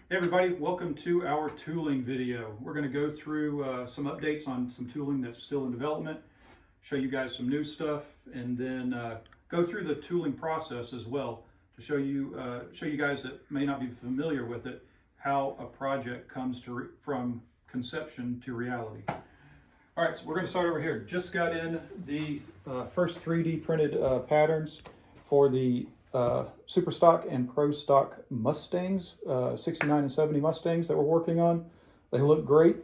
Hey everybody, welcome to our tooling video. We're going to go through some updates on some tooling that's still in development, show you guys some new stuff, and then go through the tooling process as well to show you guys that may not be familiar with it, how a project comes from conception to reality. All right, so we're going to start over here. Just got in the first 3D printed patterns for the Super Stock and Pro Stock Mustangs, 69 and 70 Mustangs that we're working on. They look great.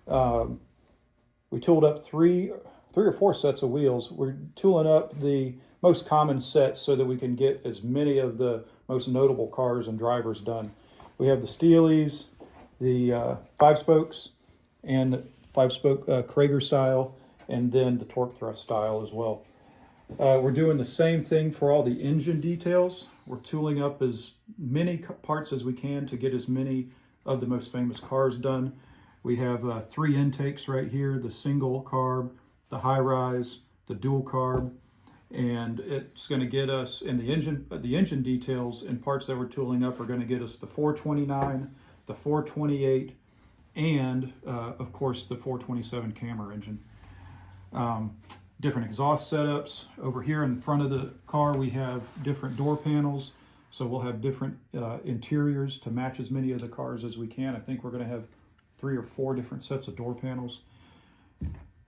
We tooled up three or four sets of wheels. We're tooling up the most common sets so that we can get as many of the most notable cars and drivers done. We have the Steelies, the 5-spokes, and 5-spoke Krager style, and then the torque thrust style as well. We're doing the same thing for all the engine details. We're tooling up as many parts as we can to get as many of the most famous cars done. We have 3 intakes right here, the single carb, the high rise, the dual carb, and it's going to get us in the engine details and parts that we're tooling up are going to get us the 429, the 428, and of course the 427 Cammer engine. Different exhaust setups. Over here in front of the car we have different door panels, so we'll have different interiors to match as many of the cars as we can. I think we're going to have 3 or 4 different sets of door panels.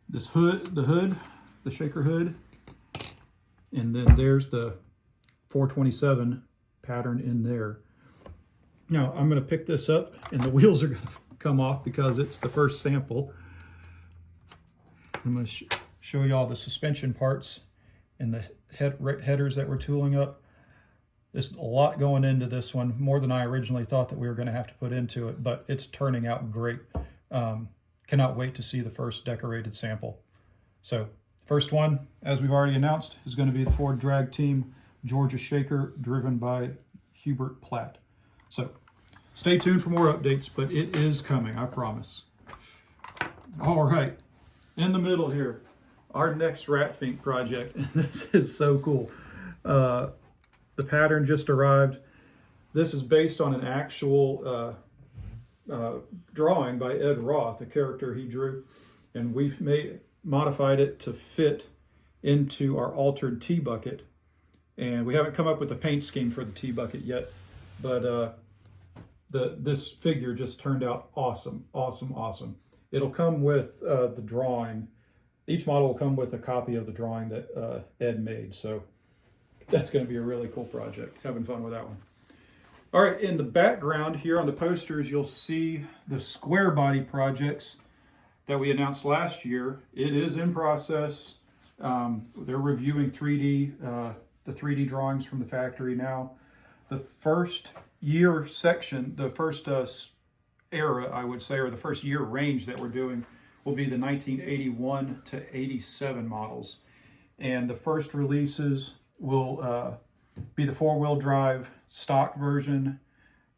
This hood, the shaker hood, and then there's the 427 pattern in there. Now I'm going to pick this up and the wheels are going to come off because it's the first sample. I'm going to show you all the suspension parts and the headers that we're tooling up. There's a lot going into this one, more than I originally thought that we were going to have to put into it, but it's turning out great. Cannot wait to see the first decorated sample. So first one, as we've already announced, is going to be the Ford Drag Team Georgia Shaker driven by Hubert Platt. So stay tuned for more updates, but it is coming, I promise. All right, in the middle here, our next Rat Fink project, and this is so cool. The pattern just arrived. This is based on an actual drawing by Ed Roth, a character he drew, and we've modified it to fit into our altered T-bucket. And we haven't come up with a paint scheme for the T-bucket yet, but this figure just turned out awesome, awesome, awesome. It'll come with the drawing. Each model will come with a copy of the drawing that Ed made, so that's going to be a really cool project. Having fun with that one. All right, in the background here on the posters, you'll see the square body projects that we announced last year. It is in process. They're reviewing the 3D drawings from the factory now. The first year section, the first era, I would say, or the first year range that we're doing will be the 1981 to 87 models. And the first releases will be the 4-wheel drive stock version,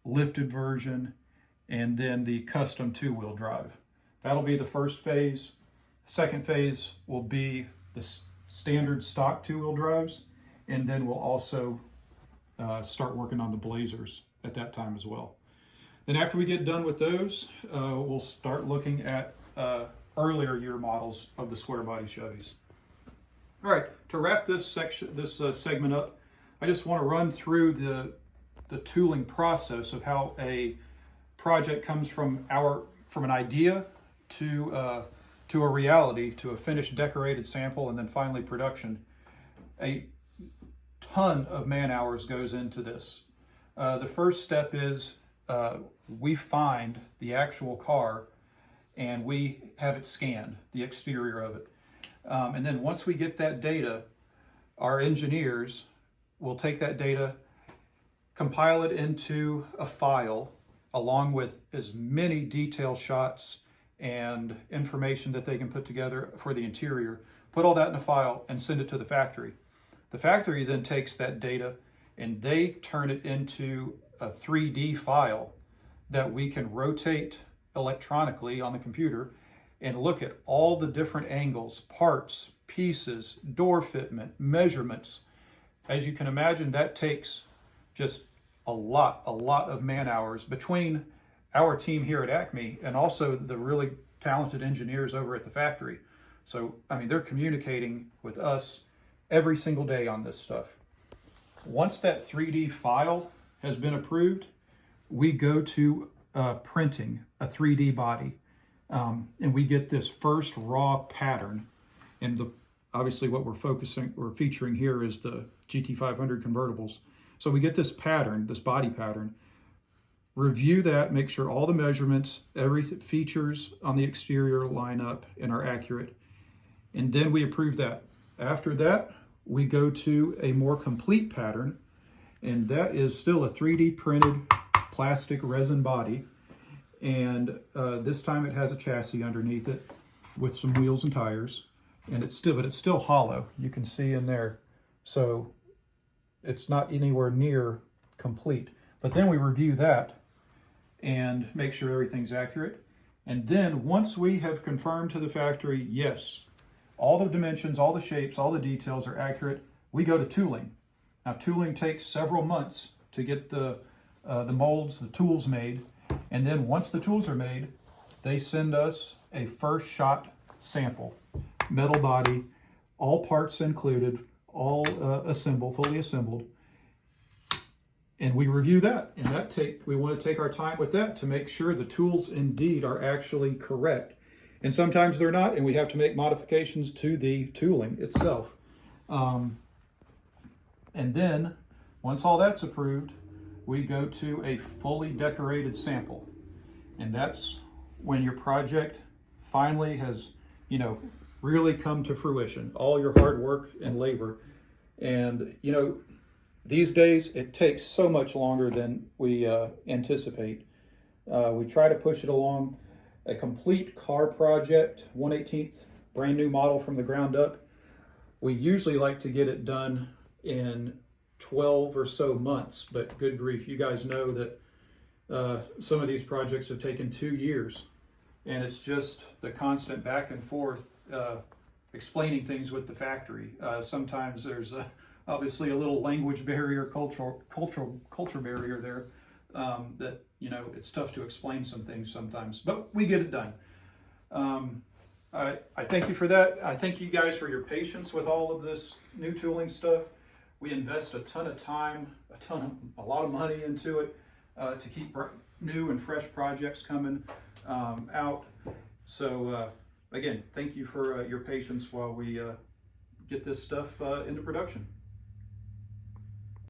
lifted version, and then the custom 2-wheel drive. That'll be the first phase. The second phase will be the standard stock 2-wheel drives, and then we'll also start working on the Blazers at that time as well. Then after we get done with those, we'll start looking at earlier year models of the square body Chevys. All right, to wrap this segment up, I just want to run through the tooling process of how a project comes from an idea to a reality, to a finished decorated sample, and then finally production. A ton of man hours goes into this. The first step is we find the actual car and we have it scanned, the exterior of it. And then once we get that data, our engineers will take that data, compile it into a file along with as many detail shots and information that they can put together for the interior, put all that in a file and send it to the factory. The factory then takes that data and they turn it into a 3D file that we can rotate electronically on the computer and look at all the different angles, parts, pieces, door fitment, measurements. As you can imagine, that takes just a lot of man hours between our team here at ACME and also the really talented engineers over at the factory. So, I mean, they're communicating with us every single day on this stuff. Once that 3D file has been approved, we go to printing a 3D body, and we get this first raw pattern. And obviously what we're featuring here is the GT500 convertibles. So we get this pattern, this body pattern, review that, make sure all the measurements, every features on the exterior line up and are accurate, and then we approve that. After that, we go to a more complete pattern, and that is still a 3D printed plastic resin body, and this time it has a chassis underneath it with some wheels and tires, and it's still hollow. You can see in there, so it's not anywhere near complete. But then we review that and make sure everything's accurate. And then once we have confirmed to the factory, yes, all the dimensions, all the shapes, all the details are accurate, we go to tooling. Now, tooling takes several months to get the molds, the tools made. And then once the tools are made, they send us a first shot sample, metal body, all parts included, all fully assembled. And we review that, and we want to take our time with that to make sure the tools indeed are actually correct. And sometimes they're not, and we have to make modifications to the tooling itself. And then, once all that's approved, we go to a fully decorated sample. And that's when your project finally has, really come to fruition, all your hard work and labor. And, these days, it takes so much longer than we anticipate. We try to push it along. A complete car project, 1/18th, brand new model from the ground up, we usually like to get it done in 12 or so months, but good grief, you guys know that some of these projects have taken 2 years, and it's just the constant back and forth explaining things with the factory. Sometimes there's obviously a little language barrier, culture barrier there, that it's tough to explain some things sometimes, but we get it done. I thank you for that. I thank you guys for your patience with all of this new tooling stuff. We invest a ton of time, a lot of money into it to keep new and fresh projects coming out. So again, thank you for your patience while we get this stuff into production.